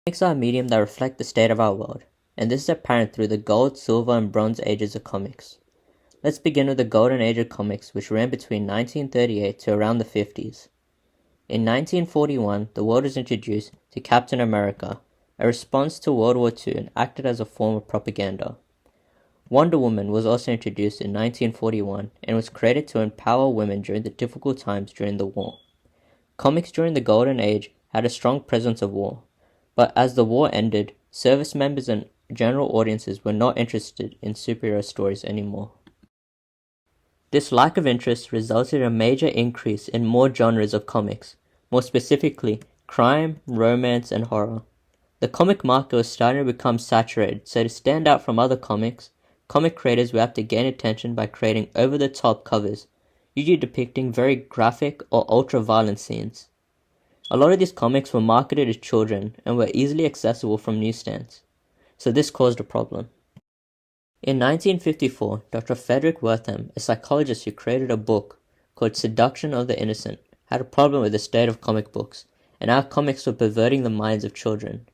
Comics are a medium that reflect the state of our world, and this is apparent through the Gold, Silver, and Bronze ages of comics. Let's begin with the Golden Age of comics, which ran between 1938 to around the 50s. In 1941, the world was introduced to Captain America, a response to World War II, and acted as a form of propaganda. Wonder Woman was also introduced in 1941 and was created to empower women during the difficult times during the war. Comics during the Golden Age had a strong presence of war, but as the war ended, service members and general audiences were not interested in superhero stories anymore. This lack of interest resulted in a major increase in more genres of comics, more specifically crime, romance, and horror. The comic market was starting to become saturated, so to stand out from other comics, comic creators would have to gain attention by creating over-the-top covers, usually depicting very graphic or ultra-violent scenes. A lot of these comics were marketed to children and were easily accessible from newsstands, so this caused a problem. In 1954, Dr. Frederick Wertham, a psychologist who created a book called Seduction of the Innocent, had a problem with the state of comic books and how comics were perverting the minds of children.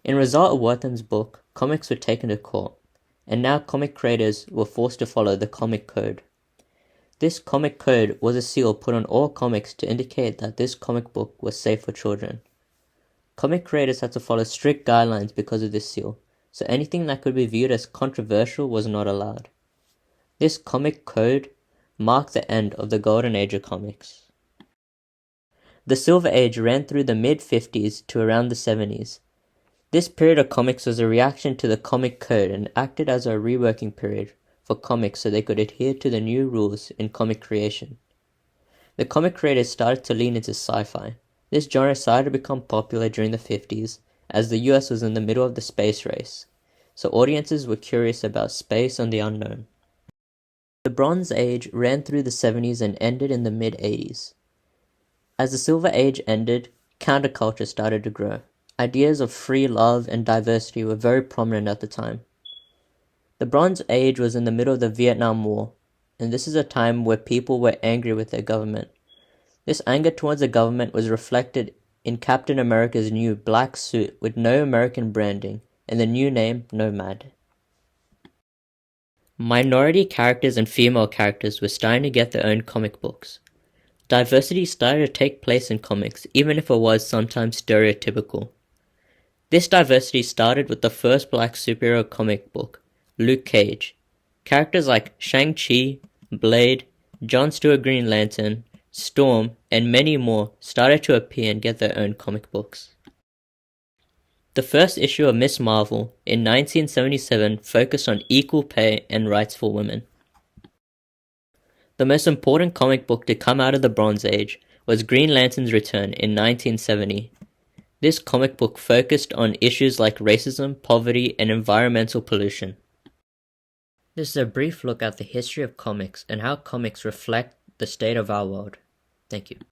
In result of Wertham's book, comics were taken to court, and now comic creators were forced to follow the comic code. This comic code was a seal put on all comics to indicate that this comic book was safe for children. Comic creators had to follow strict guidelines because of this seal, so anything that could be viewed as controversial was not allowed. This comic code marked the end of the Golden Age of comics. The Silver Age ran through the mid-50s to around the 70s. This period of comics was a reaction to the comic code and acted as a reworking period for comics so they could adhere to the new rules in comic creation. The comic creators started to lean into sci-fi. This genre started to become popular during the 50s as the US was in the middle of the space race, so audiences were curious about space and the unknown. The Bronze Age ran through the 70s and ended in the mid-80s. As the Silver Age ended, counterculture started to grow. Ideas of free love and diversity were very prominent at the time. The Bronze Age was in the middle of the Vietnam War, and this is a time where people were angry with their government. This anger towards the government was reflected in Captain America's new black suit with no American branding and the new name Nomad. Minority characters and female characters were starting to get their own comic books. Diversity started to take place in comics, even if it was sometimes stereotypical. This diversity started with the first black superhero comic book, Luke Cage. Characters like Shang-Chi, Blade, John Stewart Green Lantern, Storm, and many more started to appear and get their own comic books. The first issue of Ms. Marvel in 1977 focused on equal pay and rights for women. The most important comic book to come out of the Bronze Age was Green Lantern's Return in 1970. This comic book focused on issues like racism, poverty, and environmental pollution. This is a brief look at the history of comics and how comics reflect the state of our world. Thank you.